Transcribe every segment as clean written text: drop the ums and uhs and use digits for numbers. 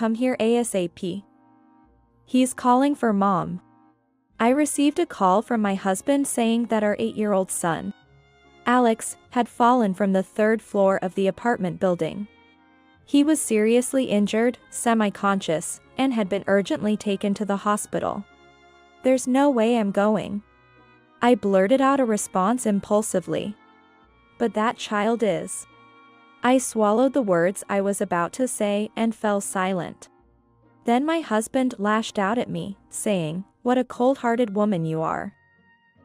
come here ASAP. He's calling for Mom. I received a call from my husband saying that our 8-year-old son, Alex, had fallen from the 3rd floor of the apartment building. He was seriously injured, semi-conscious, and had been urgently taken to the hospital. There's no way I'm going. I blurted out a response impulsively. But that child is. I swallowed the words I was about to say and fell silent. Then my husband lashed out at me, saying, "What a cold-hearted woman you are.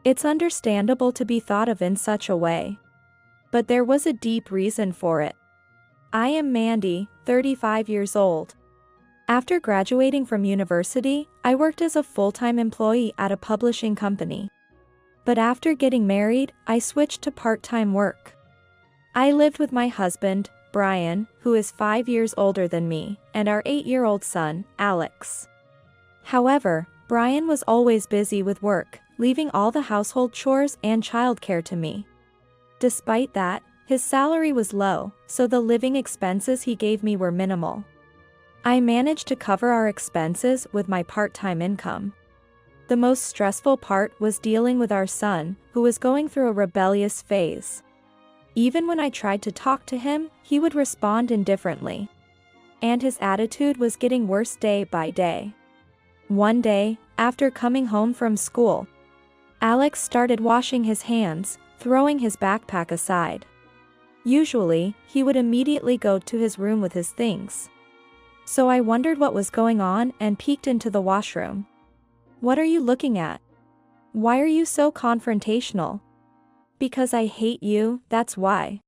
It's understandable to be thought of in such a way. But there was a deep reason for it. I am Mandy, 35 years old. After graduating from university, I worked as a full-time employee at a publishing company. But after getting married, I switched to part-time work. I lived with my husband, Brian, who is 5 years older than me, and our 8-year-old son, Alex. However, Brian was always busy with work, leaving all the household chores and childcare to me. Despite that, his salary was low, so the living expenses he gave me were minimal. I managed to cover our expenses with my part-time income. The most stressful part was dealing with our son, who was going through a rebellious phase. Even when I tried to talk to him, he would respond indifferently. And his attitude was getting worse day by day. One day, after coming home from school, Alex started washing his hands, throwing his backpack aside. Usually, he would immediately go to his room with his things. So I wondered what was going on and peeked into the washroom. "What are you looking at? Why are you so confrontational?" "Because I hate you, that's why."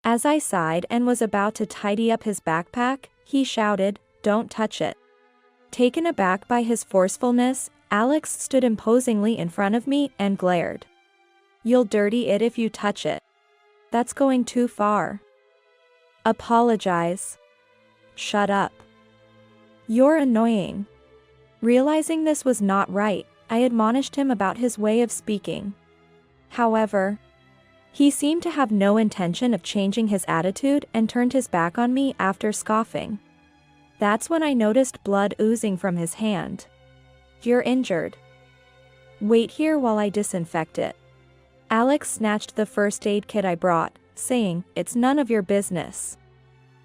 As I sighed and was about to tidy up his backpack, he shouted, "Don't touch it." Taken aback by his forcefulness, Alex stood imposingly in front of me and glared. "You'll dirty it if you touch it. That's going too far." "Apologize." "Shut up. You're annoying." Realizing this was not right, I admonished him about his way of speaking. However, he seemed to have no intention of changing his attitude and turned his back on me after scoffing. That's when I noticed blood oozing from his hand. "You're injured. Wait here while I disinfect it." Alex snatched the first aid kit I brought, saying, "It's none of your business,"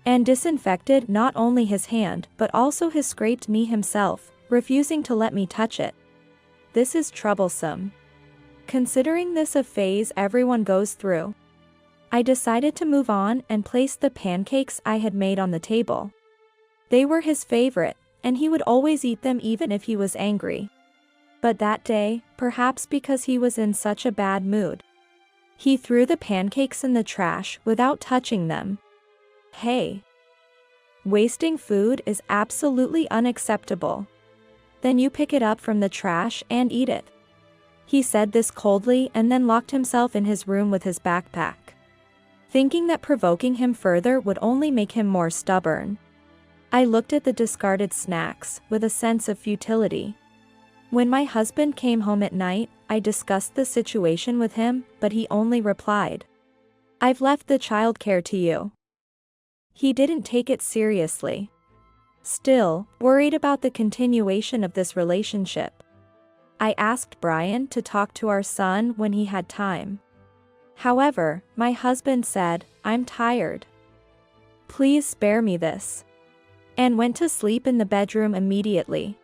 and disinfected not only his hand but also his scraped knee himself, refusing to let me touch it. This is troublesome. Considering this a phase everyone goes through, I decided to move on and place the pancakes I had made on the table. They were his favorite, and he would always eat them even if he was angry. But that day, perhaps because he was in such a bad mood, he threw the pancakes in the trash without touching them. Hey! Wasting food is absolutely unacceptable. Then you pick it up from the trash and eat it. He said this coldly and then locked himself in his room with his backpack, thinking that provoking him further would only make him more stubborn. I looked at the discarded snacks with a sense of futility. When my husband came home at night, I discussed the situation with him, but he only replied, "I've left the childcare to you." He didn't take it seriously. Still, worried about the continuation of this relationship, I asked Brian to talk to our son when he had time. However, my husband said, "I'm tired. Please spare me this," and went to sleep in the bedroom immediately.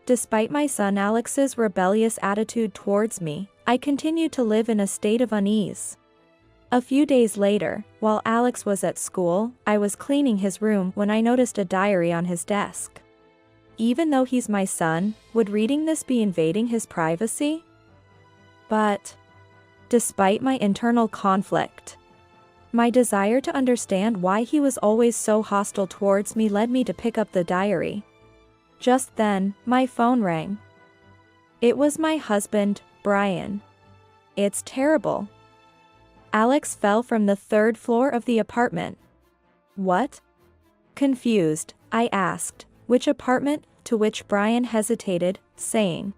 Despite my son Alex's rebellious attitude towards me, I continued to live in a state of unease. A few days later, while Alex was at school, I was cleaning his room when I noticed a diary on his desk. Even though he's my son, would reading this be invading his privacy? But, despite my internal conflict, my desire to understand why he was always so hostile towards me led me to pick up the diary. Just then, my phone rang. It was my husband, Brian. "It's terrible. Alex fell from the 3rd floor of the apartment." "What?" Confused, I asked, "Which apartment?" To which Brian hesitated, saying,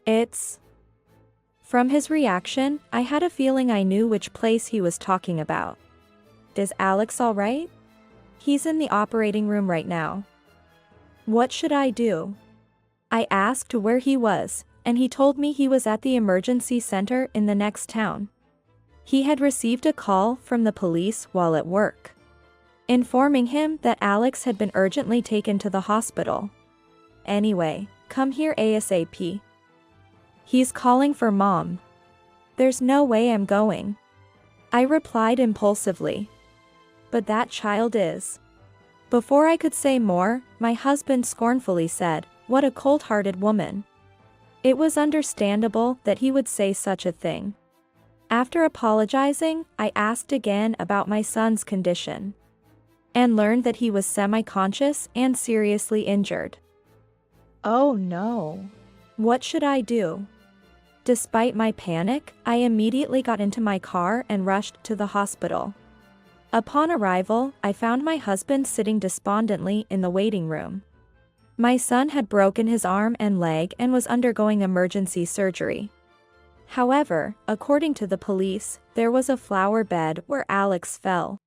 "It's..." From his reaction, I had a feeling I knew which place he was talking about. "Is Alex all right?" "He's in the operating room right now. What should I do? I asked where he was, and he told me he was at the emergency center in the next town. He had received a call from the police while at work, informing him that Alex had been urgently taken to the hospital. Anyway, come here ASAP. He's calling for Mom. There's no way I'm going, I replied impulsively. But that child is. Before I could say more, my husband scornfully said, "What a cold-hearted woman." It was understandable that he would say such a thing. After apologizing, I asked again about my son's condition, and learned that he was semi-conscious and seriously injured. Oh no. What should I do? Despite my panic, I immediately got into my car and rushed to the hospital. Upon arrival, I found my husband sitting despondently in the waiting room. My son had broken his arm and leg and was undergoing emergency surgery. However, according to the police, there was a flower bed where Alex fell,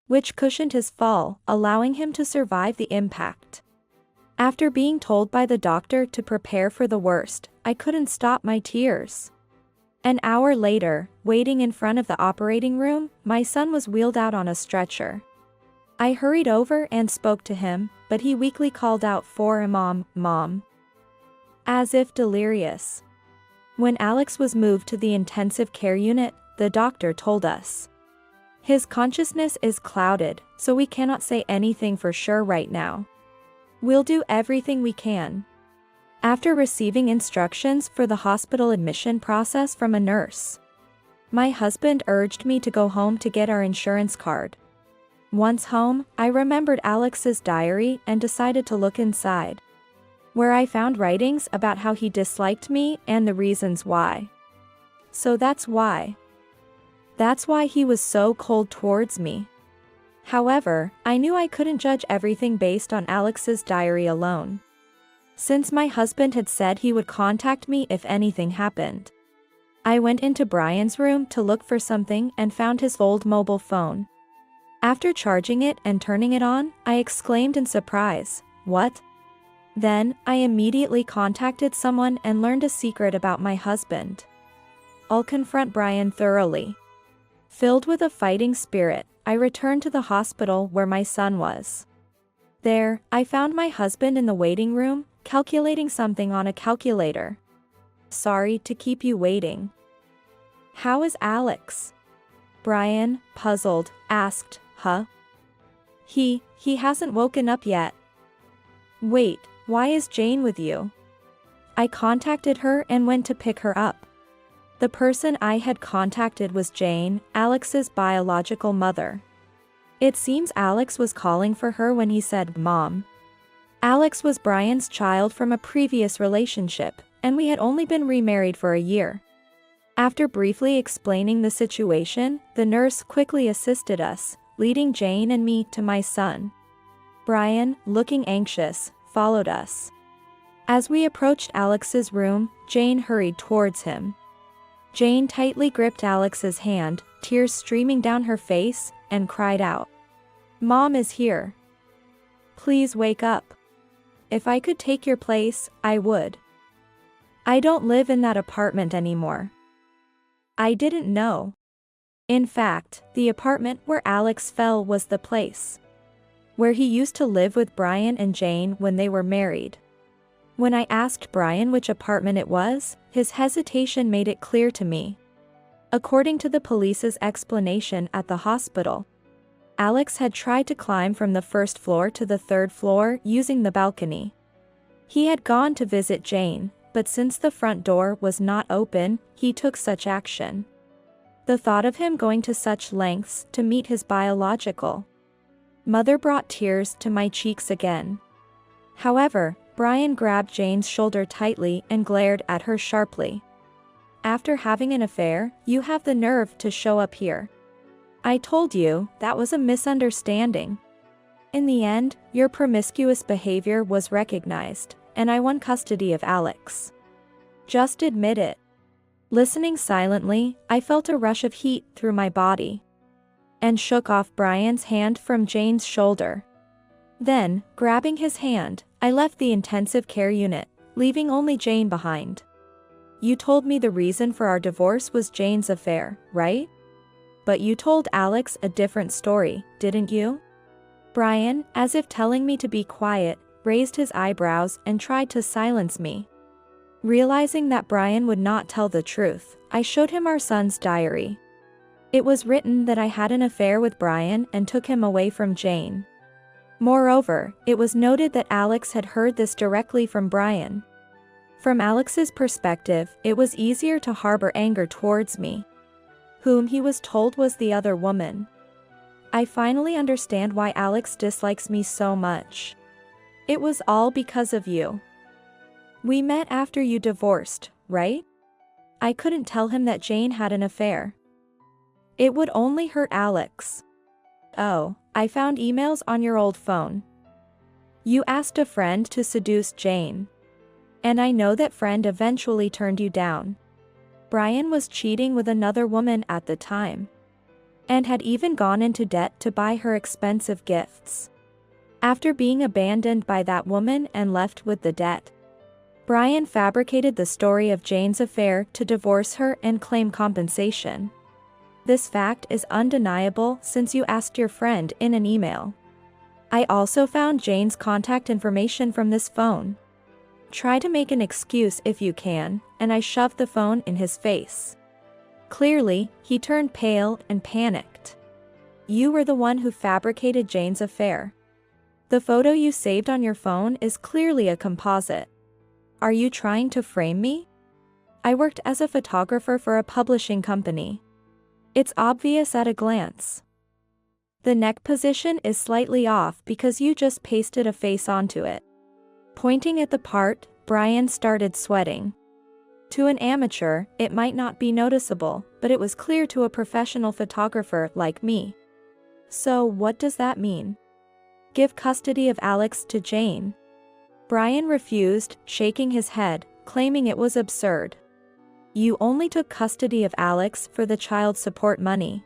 which cushioned his fall, allowing him to survive the impact. After being told by the doctor to prepare for the worst, I couldn't stop my tears. An hour later, waiting in front of the operating room, my son was wheeled out on a stretcher. I hurried over and spoke to him, but he weakly called out for Mom, Mom, as if delirious. When Alex was moved to the intensive care unit, the doctor told us, "His consciousness is clouded, so we cannot say anything for sure right now. We'll do everything we can." After receiving instructions for the hospital admission process from a nurse, my husband urged me to go home to get our insurance card. Once home, I remembered Alex's diary and decided to look inside, where I found writings about how he disliked me and the reasons why. So that's why he was so cold towards me. However, I knew I couldn't judge everything based on Alex's diary alone, since my husband had said he would contact me if anything happened. I went into Brian's room to look for something and found his old mobile phone. After charging it and turning it on, I exclaimed in surprise, "What?" Then, I immediately contacted someone and learned a secret about my husband. I'll confront Brian thoroughly. Filled with a fighting spirit, I returned to the hospital where my son was. There, I found my husband in the waiting room, calculating something on a calculator. "Sorry to keep you waiting. How is Alex?" Brian, puzzled, asked, "Huh? He hasn't woken up yet." "Wait, why is Jane with you?" I contacted her and went to pick her up. The person I had contacted was Jane, Alex's biological mother. It seems Alex was calling for her when he said, "Mom." Alex was Brian's child from a previous relationship, and we had only been remarried for a year. After briefly explaining the situation, the nurse quickly assisted us, leading Jane and me to my son. Brian, looking anxious, followed us. As we approached Alex's room, Jane hurried towards him. Jane tightly gripped Alex's hand, tears streaming down her face, and cried out, "Mom is here. Please wake up. If I could take your place, I would. I don't live in that apartment anymore." I didn't know. In fact, the apartment where Alex fell was the place where he used to live with Brian and Jane when they were married. When I asked Brian which apartment it was, his hesitation made it clear to me. According to the police's explanation at the hospital, Alex had tried to climb from the first floor to the third floor using the balcony. He had gone to visit Jane, but since the front door was not open, he took such action. The thought of him going to such lengths to meet his biological mother brought tears to my cheeks again. However, Brian grabbed Jane's shoulder tightly and glared at her sharply. "After having an affair, you have the nerve to show up here. I told you, that was a misunderstanding. In the end, your promiscuous behavior was recognized, and I won custody of Alex. Just admit it." Listening silently, I felt a rush of heat through my body, and shook off Brian's hand from Jane's shoulder. Then, grabbing his hand, I left the intensive care unit, leaving only Jane behind. You told me the reason for our divorce was Jane's affair, right? But you told Alex a different story, didn't you? Brian, as if telling me to be quiet, raised his eyebrows and tried to silence me. Realizing that Brian would not tell the truth, I showed him our son's diary. It was written that I had an affair with Brian and took him away from Jane. Moreover, it was noted that Alex had heard this directly from Brian. From Alex's perspective, it was easier to harbor anger towards me, whom he was told was the other woman. I finally understand why Alex dislikes me so much. It was all because of you. We met after you divorced, right? I couldn't tell him that Jane had an affair. It would only hurt Alex. Oh, I found emails on your old phone. You asked a friend to seduce Jane. And I know that friend eventually turned you down. Brian was cheating with another woman at the time, and had even gone into debt to buy her expensive gifts. After being abandoned by that woman and left with the debt, Brian fabricated the story of Jane's affair to divorce her and claim compensation. This fact is undeniable since you asked your friend in an email. I also found Jane's contact information from this phone. Try to make an excuse if you can, and I shoved the phone in his face. Clearly, he turned pale and panicked. You were the one who fabricated Jane's affair. The photo you saved on your phone is clearly a composite. Are you trying to frame me? I worked as a photographer for a publishing company. It's obvious at a glance. The neck position is slightly off because you just pasted a face onto it. Pointing at the part, Brian started sweating. To an amateur, it might not be noticeable, but it was clear to a professional photographer like me. So what does that mean? Give custody of Alex to Jane? Brian refused, shaking his head, claiming it was absurd. You only took custody of Alex for the child support money.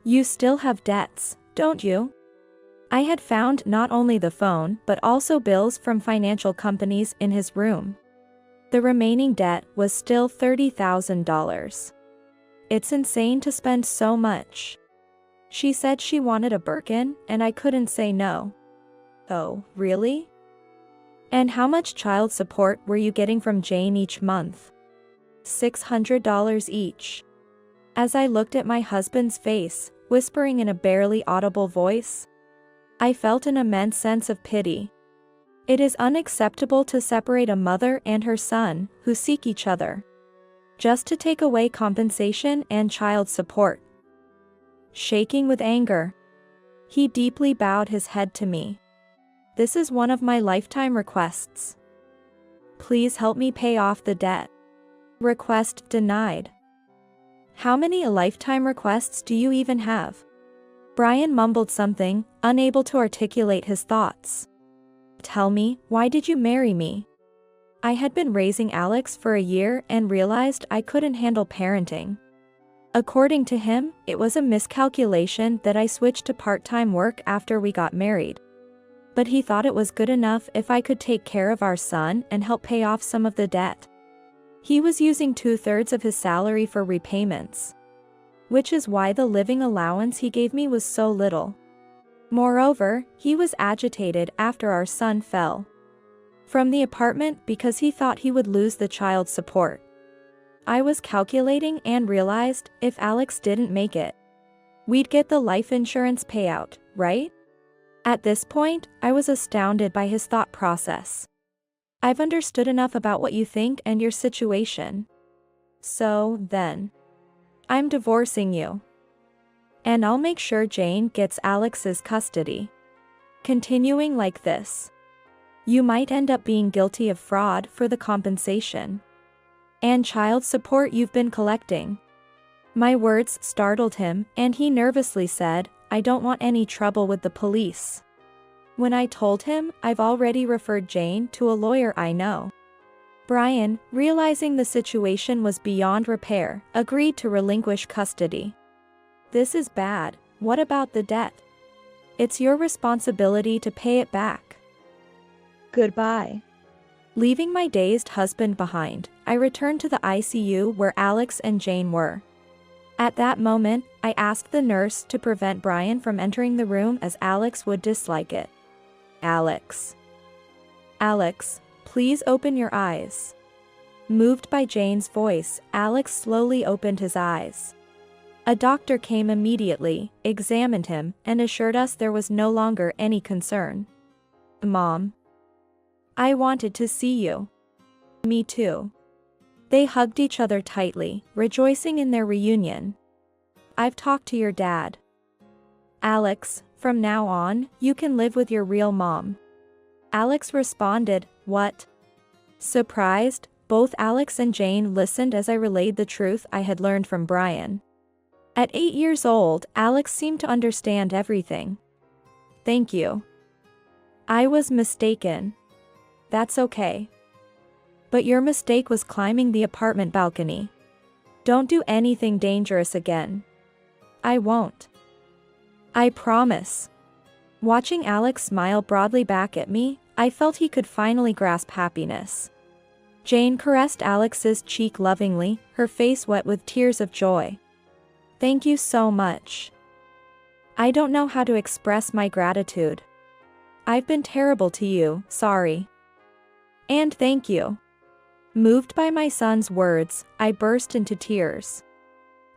You still have debts, don't you? I had found not only the phone but also bills from financial companies in his room. The remaining debt was still $30,000. It's insane to spend so much. She said she wanted a Birkin, and I couldn't say no. Oh, really? And how much child support were you getting from Jane each month? $600 each. As I looked at my husband's face, whispering in a barely audible voice, I felt an immense sense of pity. It is unacceptable to separate a mother and her son, who seek each other, just to take away compensation and child support. Shaking with anger, he deeply bowed his head to me. This is one of my lifetime requests. Please help me pay off the debt. Request denied. How many lifetime requests do you even have? Brian mumbled something, unable to articulate his thoughts. Tell me, why did you marry me? I had been raising Alex for a year and realized I couldn't handle parenting. According to him, it was a miscalculation that I switched to part-time work after we got married. But he thought it was good enough if I could take care of our son and help pay off some of the debt. He was using 2/3 of his salary for repayments, which is why the living allowance he gave me was so little. Moreover, he was agitated after our son fell from the apartment because he thought he would lose the child support. I was calculating and realized if Alex didn't make it, we'd get the life insurance payout, right? At this point, I was astounded by his thought process. I've understood enough about what you think and your situation. So, then, I'm divorcing you. And I'll make sure Jane gets Alex's custody. Continuing like this, you might end up being guilty of fraud for the compensation and child support you've been collecting. My words startled him, and he nervously said, I don't want any trouble with the police. When I told him, I've already referred Jane to a lawyer I know. Brian, realizing the situation was beyond repair, agreed to relinquish custody. This is bad. What about the debt? It's your responsibility to pay it back. Goodbye. Leaving my dazed husband behind, I returned to the ICU where Alex and Jane were. At that moment, I asked the nurse to prevent Brian from entering the room as Alex would dislike it. Alex, please open your eyes. Moved by Jane's voice, Alex slowly opened his eyes. A doctor came immediately, examined him, and assured us there was no longer any concern. Mom. I wanted to see you. Me too. They hugged each other tightly, rejoicing in their reunion. I've talked to your dad. Alex, from now on, you can live with your real mom. Alex responded, what? Surprised, both Alex and Jane listened as I relayed the truth I had learned from Brian. At 8 years old, Alex seemed to understand everything. Thank you. I was mistaken. That's okay. But your mistake was climbing the apartment balcony. Don't do anything dangerous again. I won't. I promise. Watching Alex smile broadly back at me, I felt he could finally grasp happiness. Jane caressed Alex's cheek lovingly, her face wet with tears of joy. Thank you so much. I don't know how to express my gratitude. I've been terrible to you, sorry. And thank you. Moved by my son's words, I burst into tears.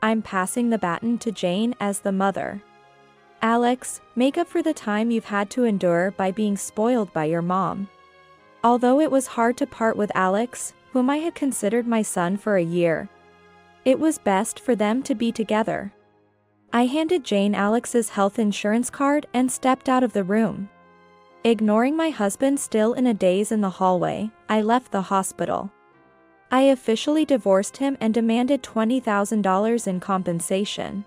I'm passing the baton to Jane as the mother. Alex, make up for the time you've had to endure by being spoiled by your mom. Although it was hard to part with Alex, whom I had considered my son for a year, it was best for them to be together. I handed Jane Alex's health insurance card and stepped out of the room. Ignoring my husband still in a daze in the hallway, I left the hospital. I officially divorced him and demanded $20,000 in compensation.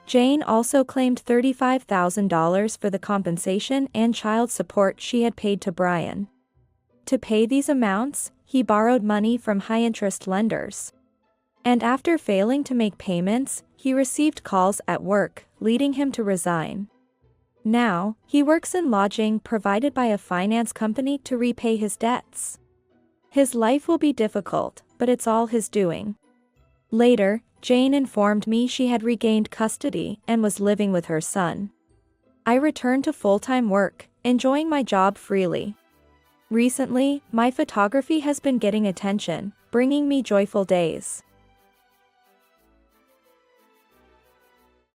Jane also claimed $35,000 for the compensation and child support she had paid to Brian. To pay these amounts, he borrowed money from high-interest lenders. And after failing to make payments, he received calls at work, leading him to resign. Now, he works in lodging provided by a finance company to repay his debts. His life will be difficult, but it's all his doing. Later, Jane informed me she had regained custody and was living with her son. I returned to full-time work, enjoying my job freely. Recently, my photography has been getting attention, bringing me joyful days.